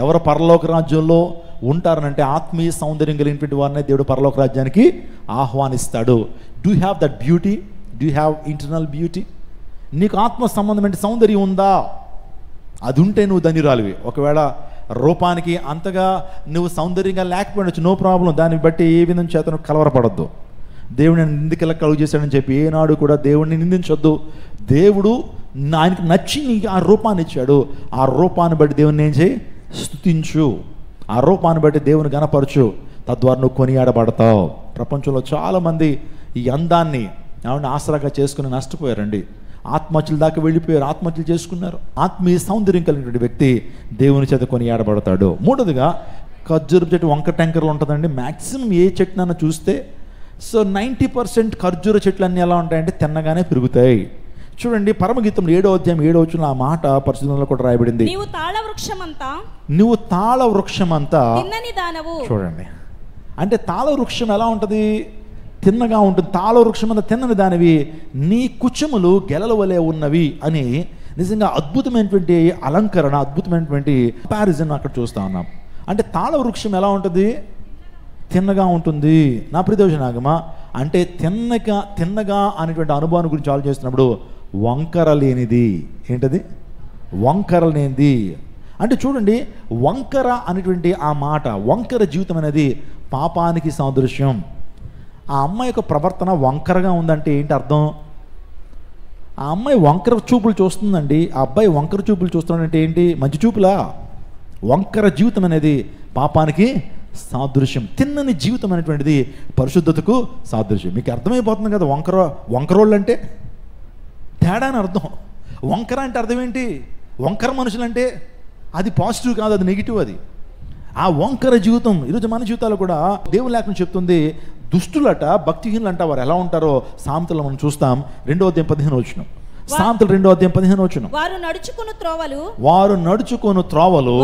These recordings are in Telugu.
ఎవరు పరలోక రాజ్యంలో ఉంటారనంటే ఆత్మీయ సౌందర్యం కలిగినటువంటి వారిని దేవుడు పరలోక రాజ్యానికి ఆహ్వానిస్తాడు. Do have that beauty? Do have internal beauty? నీకు ఆత్మ సంబంధమైన సౌందర్యం ఉందా? అది ఉంటే నువ్వు ధన్యురాలివి. ఒకవేళ రూపానికి అంతగా నువ్వు సౌందర్యంగా లేకపోవచ్చు, నో ప్రాబ్లం. దాన్ని బట్టి ఏ విధంగా చేత నువ్వు కలవరపడద్దు. దేవుడిని నిందికలా కలుగు చేశాడని చెప్పి ఏనాడు కూడా దేవుడిని నిందించొద్దు. దేవుడు ఆయనకు నచ్చి నీకు ఆ రూపాన్ని ఇచ్చాడు. ఆ రూపాన్ని బట్టి దేవుని ఏం చేయి? స్తుతించు. ఆ రూపాన్ని బట్టి దేవుని గణపరచు. తద్వారా నువ్వు కొనియాడబడతావు. ప్రపంచంలో చాలామంది ఈ అందాన్ని ఆసరాగా చేసుకుని నష్టపోయారండి. ఆత్మహత్యల దాకా వెళ్ళిపోయారు, ఆత్మహత్యలు చేసుకున్నారు. ఆత్మీయ సౌందర్యం కలిగినటువంటి వ్యక్తి దేవుని చేత కొనియాడబడతాడు. మూడోదిగా ఖర్జూరపు చెట్టు వంక టెంకర్లు ఉంటుందండి. మ్యాక్సిమం ఏ చెట్టునన్నా చూస్తే 90% ఖర్జూర చెట్లు అన్నీ ఎలా ఉంటాయంటే తిన్నగానే పెరుగుతాయి. చూడండి, పరమగీతం 7వ అధ్యాయం 7వ వచనంలో ఆ మాట పరిశుద్ధంలో కూడా రాయబడింది. నువ్వు తాళ వృక్షమంతా తిన్నని దానవు. చూడండి, అంటే తాళ వృక్షం ఎలా ఉంటుంది? తిన్నగా ఉంటుంది. తాళ వృక్షం అంతా తిన్నని దానివి, నీ కుచములు గెలల వలె ఉన్నవి అని నిజంగా అద్భుతమైనటువంటి అలంకరణ, అద్భుతమైనటువంటి కంపారిజన్ అక్కడ చూస్తూ ఉన్నాం. అంటే తాళ వృక్షం ఎలా ఉంటుంది? తిన్నగా ఉంటుంది. నా ప్రియదేవజనాగమా, అంటే తిన్నగా అనేటువంటి అనుభవాన్ని గురించి ఆలోచిస్తున్నప్పుడు వంకర లేనిది. ఏంటది? వంకర లేనిది. అంటే చూడండి, వంకర అనేటువంటి ఆ మాట, వంకర జీవితం అనేది పాపానికి సాదృశ్యం. ఆ అమ్మాయి యొక్క ప్రవర్తన వంకరగా ఉందంటే ఏంటి అర్థం? ఆ అమ్మాయి వంకర చూపులు చూస్తుందండి, ఆ అబ్బాయి వంకర చూపులు చూస్తున్నాడంటే ఏంటి? మంచి చూపులా? వంకర జీవితం అనేది పాపానికి సాదృశ్యం. తిన్నని జీవితం అనేటువంటిది పరిశుద్ధతకు సాదృశ్యం. మీకు అర్థమైపోతుంది కదా వంకరోళ్ళు అంటే తేడా అని అర్థం. వంకర అంటే అర్థం ఏంటి? వంకర మనుషులంటే అది పాజిటివ్ కాదు, అది నెగిటివ్. అది ఆ వంకర జీవితం ఈరోజు మన జీవితాలు కూడా దేవుని లేఖనం చెప్తుంది. దుష్టులట, భక్తిహీనులు అంట వారు ఎలా ఉంటారో సామెతలు మనం చూస్తాం. 2వ అధ్యాయం 15వ వచనం. సామెతలు 2వ అధ్యాయం 15వ వచనం. వారు నడుచుకొను త్రోవలు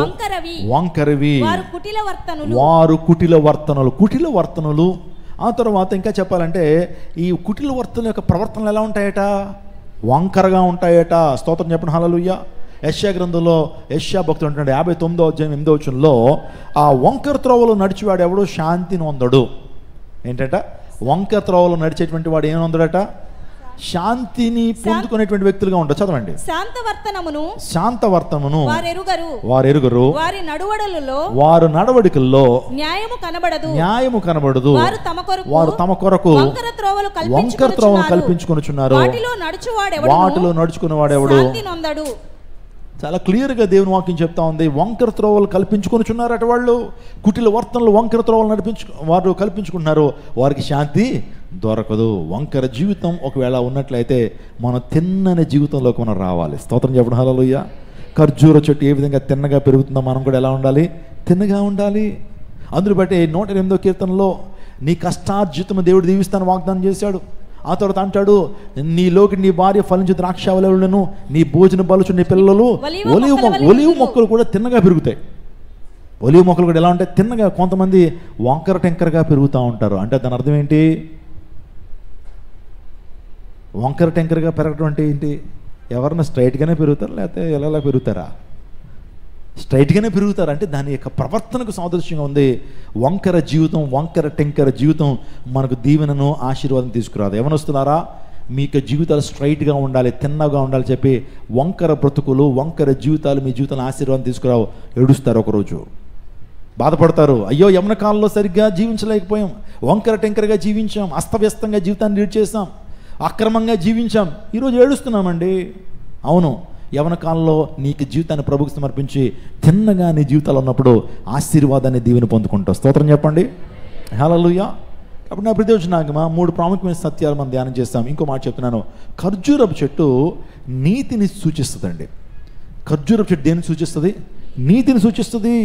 వంకరవి, వారు కుటిల వర్తనలు. ఆ తర్వాత ఇంకా చెప్పాలంటే ఈ కుటిల వర్తన యొక్క ప్రవర్తనలు ఎలా ఉంటాయట? వంకరగా ఉంటాయట. స్తోత్రం చెప్పండి, హల్లెలూయా. యెషయా గ్రంథంలో యెషయా భక్తుడు అంటున్నాడు 59వ అధ్యాయం 8వ వచనంలో, ఆ వంకర త్రోవలో నడిచేవాడు ఎవడో శాంతిని పొందడు. ఏంటట? వంకర త్రోవలో నడిచేటువంటి వాడు ఏం పొందడట? శాంతిని పొందుకునేటువంటి వ్యక్తులుగా ఉంటారు. చదవండి. శాంతవర్తనమును వారెరుగరు, వారు నడవడికల్లో న్యాయము కనబడదు, వారు తమ కొరకు వంకర త్రోవలు కల్పించుకొనుచున్నారు, వాటిలో నడుచుకునేవాడెవడు? చాలా క్లియర్గా దేవుని వాక్యం చెప్తా ఉంది. వంకర త్రోవలు కల్పించుకొనుచున్నారట వాళ్ళు. కుటిల వర్తనలు వంకర త్రోవలు వారు కల్పించుకుంటున్నారు, వారికి శాంతి దొరకదు. వంకర జీవితం ఒకవేళ ఉన్నట్లయితే మనం తిన్నని జీవితంలోకి మనం రావాలి. స్తోత్రం చెప్పడం, హల్లెలూయా. ఖర్జూర చెట్టు ఏ విధంగా తిన్నగా పెరుగుతుందో మనం కూడా ఎలా ఉండాలి? తిన్నగా ఉండాలి. అందులో బట్టి 108వ కీర్తనలో నీ కష్టార్జితము దేవుడు దీవిస్తాను వాగ్దానం చేశాడు. ఆ తర్వాత అంటాడు, నీలోకి నీ భార్య ఫలించు ద్రాక్షావళులను, నీ భోజన బలుచు నీ పిల్లలు ఒలివ మొక్కలు కూడా తిన్నగా పెరుగుతాయి. ఒలివ మొక్కలు కూడా ఎలా ఉంటాయి? తిన్నగా. కొంతమంది వంకర టెంకరగా పెరుగుతూ ఉంటారు. అంటే దాని అర్థం ఏంటి? వంకర టెంకరగా పెరగడం అంటే ఏంటి? ఎవరన్నా స్ట్రైట్గానే పెరుగుతారు, లేకపోతే ఎలా పెరుగుతారా? స్ట్రైట్గానే పెరుగుతారు. అంటే దాని యొక్క ప్రవర్తనకు సాదృశ్యంగా ఉంది. వంకర జీవితం, వంకర టెంకర జీవితం మనకు దీవెనను ఆశీర్వాదం తీసుకురాదు. ఎవరొస్తున్నారా? మీ యొక్క జీవితాలు స్ట్రైట్గా ఉండాలి, తిన్నగా ఉండాలి చెప్పి వంకర బ్రతుకులు, వంకర జీవితాలు మీ జీవితాలను ఆశీర్వాదం తీసుకురావు. ఏడుస్తారు, ఒకరోజు బాధపడతారు. అయ్యో యవ్వన కాలంలో సరిగ్గా జీవించలేకపోయాం, వంకర టెంకరగా జీవించాం, అస్తవ్యస్తంగా జీవితాన్ని లీడ్ చేసాం, అక్రమంగా జీవించాం, ఈరోజు ఏడుస్తున్నామండి. అవును, యవ్వన కాలంలో నీకు జీవితాన్ని ప్రభువుకు సమర్పించి తిన్నగా నీ జీవితాలు ఉన్నప్పుడు ఆశీర్వాదాన్ని దీవెని పొందుకుంటావు. స్తోత్రం చెప్పండి, హల్లెలూయా. కాబట్టి నా ప్రియదేవజనాగమా 3 ప్రాముఖ్యమైన సత్యాలు మనం ధ్యానం చేస్తాం. ఇంకో మాట చెప్తున్నాను. ఖర్జూరపు చెట్టు నీతిని సూచిస్తుందండి. ఖర్జూరపు చెట్టు దేన్ని సూచిస్తుంది? నీతిని సూచిస్తుంది.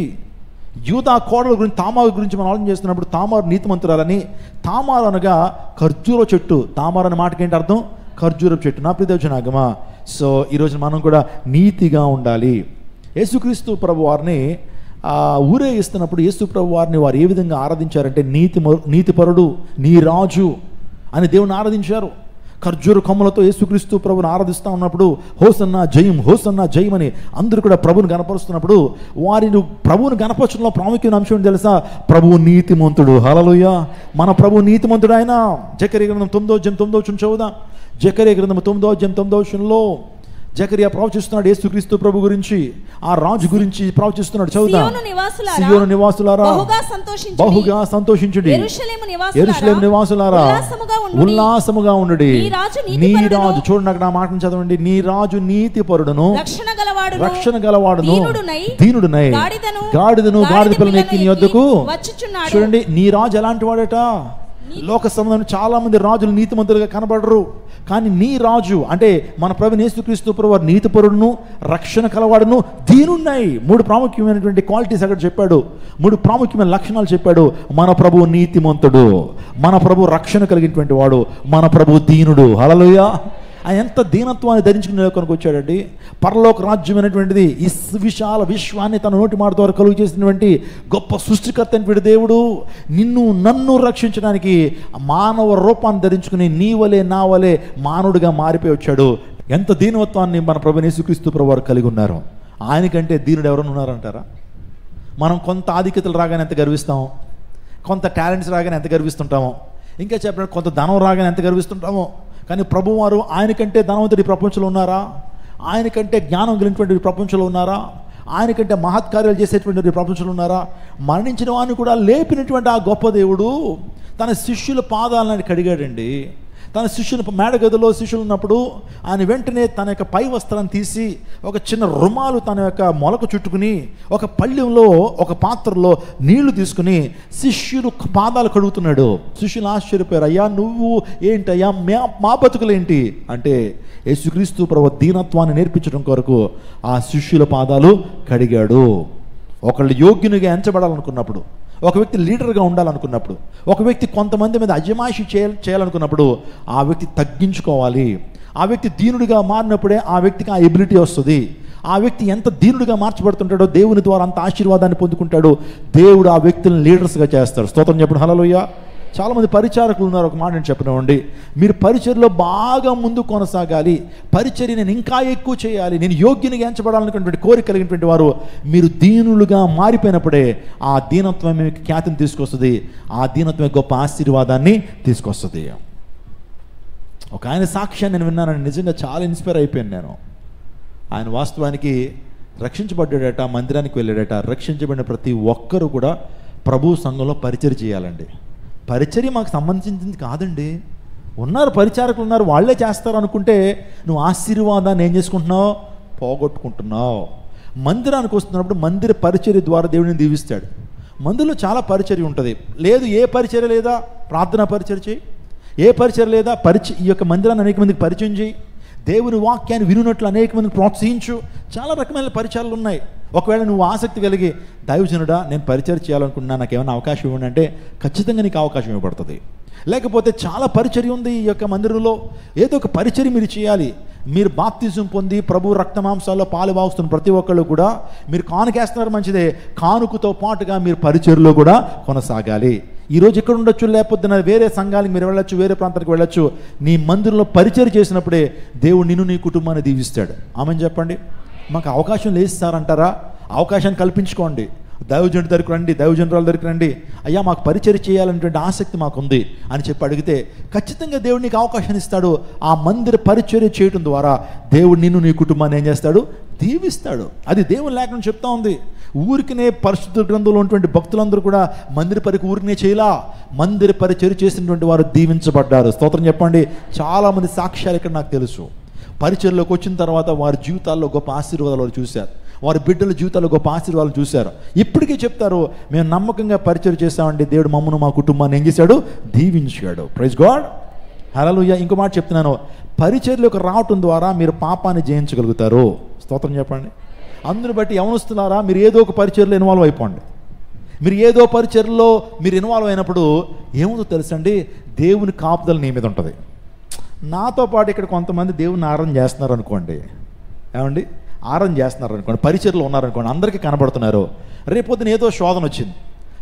యూదా కోడల గురించి, తామారు గురించి మనం ఆలోచన చేస్తున్నప్పుడు తామారు నీతిమంతురాలని. తామారు అనగా ఖర్జూర చెట్టు. తామారు అనే మాటకి ఏంటి అర్థం? ఖర్జూరపు చెట్టు. నా ప్రియదేవజనాగమా, సో ఈరోజు మనం కూడా నీతిగా ఉండాలి. యేసుక్రీస్తు ప్రభు వారిని ఊరేగిస్తున్నప్పుడు యేసు ప్రభు వారిని వారు ఏ విధంగా ఆరాధించారంటే నీతిపరుడు, నీ రాజు అని దేవుని ఆరాధించారు. ఖర్జూర కొమ్మలతో యేసుక్రీస్తు ప్రభుని ఆరాధిస్తూ ఉన్నప్పుడు హోసన్నా జయం, హోసన్నా జయం అని అందరూ కూడా ప్రభుని గణపరుస్తున్నప్పుడు వారిని ప్రభువుని గణపరచడంలో ప్రాముఖ్యమైన అంశం ఏంటి తెలుసా? ప్రభువు నీతిమంతుడు. హల్లెలూయా! మన ప్రభువు నీతిమంతుడు. ఆయన జకరియా గ్రంథం 9:9 చదువుదాం. జకరియా గ్రంథం 9:9 జకరియా ప్రవచిస్తున్నాడు యేసుక్రీస్తు ప్రభు గురించి, ఆ రాజు గురించి ప్రవచిస్తున్నాడు. చదువుదాం. సియోను నివాసులారా బహుగా సంతోషించుడి, యెరూషలేము నివాసులారా ఉల్లాసముగా ఉండుడి. నీ రాజు, చూడండి అక్కడ ఆ మాటను చదవండి. నీ రాజు నీతిపరుడును, రక్షణ గలవాడును, దీనుడునై గాడిదను గాడిద పిల్లని ఎక్కి నీ వద్దకు. చూడండి, నీ రాజు ఎలాంటి వాడట? లోక సంబంధంలో చాలా మంది రాజులు నీతిమంతులుగా కనబడరు, కానీ నీ రాజు అంటే మన ప్రభువు యేసుక్రీస్తు ప్రభు వారు నీతిపరుడును, రక్షణ కలవాడును, దీనున్నాయి. 3 ప్రాముఖ్యమైనటువంటి క్వాలిటీస్ అక్కడ చెప్పాడు, 3 ప్రాముఖ్యమైన లక్షణాలు చెప్పాడు. మన ప్రభువు నీతిమంతుడు, మన ప్రభువు రక్షణ కలిగినటువంటి వాడు, మన ప్రభువు దీనుడు. హల్లెలూయా! ఆయన ఎంత దీనత్వాన్ని ధరించుకుని లోకానికి వచ్చాడండి. పరలోక రాజ్యం అనేటువంటిది ఈ విశాల విశ్వాన్ని తన నోటి మాట ద్వారా కలుగు చేసినటువంటి గొప్ప సృష్టికర్త అయినటువంటి దేవుడు నన్ను రక్షించడానికి మానవ రూపాన్ని ధరించుకుని నీ వలే నా వలే మానవుడిగా మారిపోయి వచ్చాడు. ఎంత దీనత్వాన్ని మన ప్రభువు యేసుక్రీస్తు ప్రభు వారు కలిగి ఉన్నారు. ఆయనకంటే దీనుడు ఎవరైనా ఉన్నారంటారా? మనం కొంత ఆధిక్యతలు రాగానే ఎంత గర్విస్తాం, కొంత టాలెంట్స్ రాగానే ఎంత గర్విస్తుంటామో, ఇంకా చెప్పినట్టు కొంత ధనం రాగానే ఎంత గర్విస్తుంటామో. కానీ ప్రభువారు ఆయనకంటే ధనవంతుడి ప్రపంచంలో ఉన్నారా? ఆయనకంటే జ్ఞానం కలిగినటువంటి ప్రపంచంలో ఉన్నారా? ఆయనకంటే మహత్కార్యాలు చేసేటువంటి ప్రపంచంలో ఉన్నారా? మరణించిన వాడిని కూడా లేపినటువంటి ఆ గొప్ప దేవుడు తన శిష్యుల పాదాలను కడిగాడండి. తన శిష్యుల మేడగదిలో శిష్యులు ఉన్నప్పుడు ఆయన వెంటనే తన యొక్క పై వస్త్రాన్ని తీసి ఒక చిన్న రుమాలు తన యొక్క మొలకు చుట్టుకుని ఒక పళ్ళెంలో ఒక పాత్రలో నీళ్లు తీసుకుని శిష్యులు పాదాలు కడుగుతున్నాడు. శిష్యులు ఆశ్చర్యపోయారు, అయ్యా నువ్వు ఏంటయ్యా, మా బతుకులేంటి అంటే యేసుక్రీస్తు ప్రభు దీనత్వాన్ని నేర్పించడం కొరకు ఆ శిష్యుల పాదాలు కడిగాడు. ఒకళ్ళు యోగ్యునిగా ఎంచబడాలనుకున్నప్పుడు, ఒక వ్యక్తి లీడర్గా ఉండాలనుకున్నప్పుడు, ఒక వ్యక్తి కొంతమంది మీద అజమాయిషి చేయాలనుకున్నప్పుడు ఆ వ్యక్తి తగ్గించుకోవాలి. ఆ వ్యక్తి దీనుడిగా మారినప్పుడే ఆ వ్యక్తికి ఆ ఎబిలిటీ వస్తుంది. ఆ వ్యక్తి ఎంత దీనుడిగా మార్చబడుతుంటాడో దేవుని ద్వారా అంత ఆశీర్వాదాన్ని పొందుకుంటాడు. దేవుడు ఆ వ్యక్తులను లీడర్స్గా చేస్తాడు. స్తోత్రం చెప్పండి. హల్లెలూయా! చాలామంది పరిచారకులు ఉన్నారు. ఒక మాట నేను చెప్పనివ్వండి, మీరు పరిచర్యలో బాగా ముందు కొనసాగాలి, పరిచర్య నేను ఇంకా ఎక్కువ చేయాలి, నేను యోగ్యునిగా ఎంచబడాలనుకున్నటువంటి కోరిక కలిగినటువంటి వారు మీరు దీనులుగా మారిపోయినప్పుడే ఆ దీనత్వం మీకు ఖ్యాతిని తీసుకొస్తుంది, ఆ దీనత్వం గొప్ప ఆశీర్వాదాన్ని తీసుకొస్తుంది. ఒక ఆయన సాక్ష్యాన్ని నేను విన్నానని నిజంగా చాలా ఇన్స్పైర్ అయిపోయాను నేను. ఆయన వాస్తవానికి రక్షించబడ్డాడట, మందిరానికి వెళ్ళాడట. రక్షించబడిన ప్రతి ఒక్కరూ కూడా ప్రభు సంఘంలో పరిచర్య చేయాలండి. పరిచర్య మాకు సంబంధించింది కాదండి. ఉన్నారు పరిచారకులు ఉన్నారు, వాళ్ళే చేస్తారు అనుకుంటే నువ్వు ఆశీర్వాదాన్ని ఏం చేసుకుంటున్నావు? పోగొట్టుకుంటున్నావు. మందిరానికి వస్తున్నప్పుడు మందిర పరిచర్య ద్వారా దేవుడిని దీవిస్తాడు. మందిరంలో చాలా పరిచర్య ఉంటుంది. లేదు ఏ పరిచర్య లేదా? ప్రార్థనా పరిచర్య చేయి. ఏ పరిచర్య లేదా? ఈ యొక్క మందిరాన్ని అనేక మందికి పరిచయం చేయి. దేవుని వాక్యాన్ని వినున్నట్లు అనేక మందిని ప్రోత్సహించు. చాలా రకమైన పరిచయాలు ఉన్నాయి. ఒకవేళ నువ్వు ఆసక్తి కలిగి దైవజనుడా నేను పరిచయం చేయాలనుకుంటున్నా, నాకు ఏమైనా అవకాశం ఇవ్వండి అంటే ఖచ్చితంగా నీకు అవకాశం ఇవ్వబడుతుంది. లేకపోతే చాలా పరిచర్య ఉంది ఈ యొక్క మందిరంలో, ఏదో ఒక పరిచర్య మీరు చేయాలి. మీరు బాప్తిజం పొంది ప్రభు రక్తమాంసాల్లో పాలు బాగుస్తున్న ప్రతి ఒక్కళ్ళు కూడా మీరు కానుకేస్తున్నారు, మంచిదే. కానుకతో పాటుగా మీరు పరిచర్యలో కూడా కొనసాగాలి. ఈరోజు ఇక్కడ ఉండొచ్చు, లేకపోతే వేరే సంఘానికి మీరు వెళ్ళొచ్చు, వేరే ప్రాంతానికి వెళ్ళొచ్చు. నీ మందిరంలో పరిచర్య చేసినప్పుడే దేవుడు నిన్ను నీ కుటుంబాన్ని దీవిస్తాడు. ఆమెను చెప్పండి. మాకు అవకాశం లేదు సార్ అంటారా? అవకాశాన్ని కల్పించుకోండి. దైవజనుడి దగ్గరికి రండి, దైవజనురాల దగ్గరికి రండి, అయ్యా మాకు పరిచర్య చేయాలనేటువంటి ఆసక్తి మాకుంది అని చెప్పి అడిగితే ఖచ్చితంగా దేవుడు నీకు అవకాశాన్ని ఇస్తాడు. ఆ మందిర పరిచర్య చేయడం ద్వారా దేవుడు నిన్ను నీ కుటుంబాన్ని ఏం చేస్తాడు? దీవిస్తాడు. అది దేవుని లేఖనం చెప్తా ఉంది. ఊరికినే పరిశుద్ధ గ్రంథంలో ఉన్నటువంటి భక్తులందరూ కూడా మందిర పరిచర్య ఊరికినే చేయలా, మందిర పరిచర్య చేసినటువంటి వారు దీవించబడ్డారు. స్తోత్రం చెప్పండి. చాలామంది సాక్ష్యాలు ఇక్కడ నాకు తెలుసు. పరిచర్యలోకి వచ్చిన తర్వాత వారి జీవితాల్లో గొప్ప ఆశీర్వాదాలు వారు చూశారు, వారి బిడ్డల జీవితాల్లో గొప్ప ఆశీర్వాదాలు చూశారు. ఇప్పటికీ చెప్తారు, మేము నమ్మకంగా పరిచర్య చేస్తామండి, దేవుడు మమ్మను మా కుటుంబాన్ని ఏం చేశాడు? దీవించాడు. Praise God. హల్లెలూయా. ఇంకో మాట చెప్తున్నాను, పరిచర్యలోకి రావటం ద్వారా మీరు పాపాన్ని జయించగలుగుతారు. స్తోత్రం చెప్పండి. అందుని బట్టి యవనస్తులారా మీరు ఏదో ఒక పరిచర్యలో ఇన్వాల్వ్ అయిపోండి. మీరు ఏదో పరిచర్యలో మీరు ఇన్వాల్వ్ అయినప్పుడు ఏముందో తెలుసండి, దేవుని కాపుదల నీ మీద ఉంటుంది. నాతో పాటు ఇక్కడ కొంతమంది దేవుని ఆరాధన చేస్తున్నారు అనుకోండి, ఏమండి ఆరాధన చేస్తున్నారు అనుకోండి, పరిచర్యలో ఉన్నారనుకోండి, అందరికీ కనబడుతున్నారు. రేపొద్దున ఏదో శోధన వచ్చింది,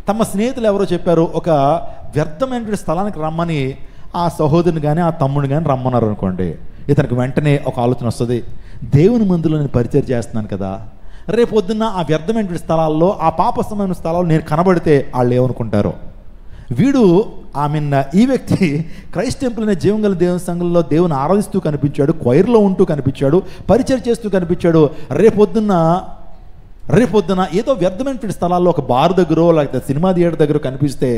తమ స్నేహితులు ఎవరో చెప్పారు ఒక వ్యర్థమైనటువంటి స్థలానికి రమ్మని ఆ సహోదరుని కానీ ఆ తమ్ముడిని కానీ రమ్మన్నారు అనుకోండి, ఇతనికి వెంటనే ఒక ఆలోచన వస్తుంది, దేవుని మందిలో నేను పరిచయం చేస్తున్నాను కదా, రేపొద్దున్న ఆ వ్యర్థమైన స్థలాల్లో, ఆ పాపస్థమైన స్థలాల్లో నేను కనబడితే వాళ్ళు ఏమనుకుంటారో. వీడు ఈ వ్యక్తి క్రైస్ట్ టెంపుల్ అనే జీవంగల దేవుని సంఘంలో దేవుని ఆరాధిస్తూ కనిపించాడు, క్వైర్లో ఉంటూ కనిపించాడు, పరిచయం చేస్తూ కనిపించాడు. రేపొద్దున ఏదో వ్యర్థమైనటువంటి స్థలాల్లో ఒక బార్ దగ్గర లేకపోతే సినిమా థియేటర్ దగ్గర కనిపిస్తే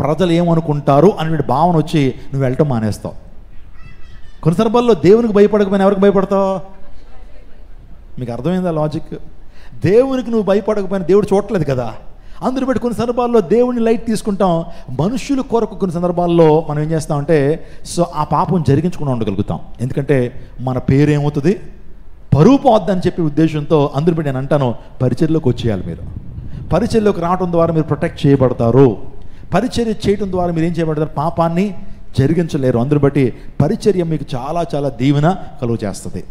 ప్రజలు ఏమనుకుంటారు అనే భావన వచ్చి నువ్వు వెళ్ళటం మానేస్తావు. కొన్ని సందర్భాల్లో దేవునికి భయపడకపోయినా ఎవరికి భయపడతావు? మీకు అర్థమైందా లాజిక్? దేవునికి నువ్వు భయపడకపోయినా దేవుడు చూడట్లేదు కదా. అందులో బట్టి కొన్ని సందర్భాల్లో దేవుడిని లైట్ తీసుకుంటాం. మనుషుల కొరకు కొన్ని సందర్భాల్లో మనం ఏం చేస్తామంటే ఆ పాపం జరిగించకుండా ఉండగలుగుతాం. ఎందుకంటే మన పేరు ఏమవుతుంది, పరువు పోద్దని చెప్పే ఉద్దేశంతో. అందులో బట్టి నేను అంటాను, పరిచర్యలోకి వచ్చేయాలి. మీరు పరిచర్యలోకి రావడం ద్వారా మీరు ప్రొటెక్ట్ చేయబడతారు. పరిచర్య చేయడం ద్వారా మీరు ఏం చేయబడతారు, పాపాన్ని జరిగించలేరు. అందులో బట్టి పరిచర్య మీకు చాలా చాలా దీవెన కలుగ చేస్తుంది.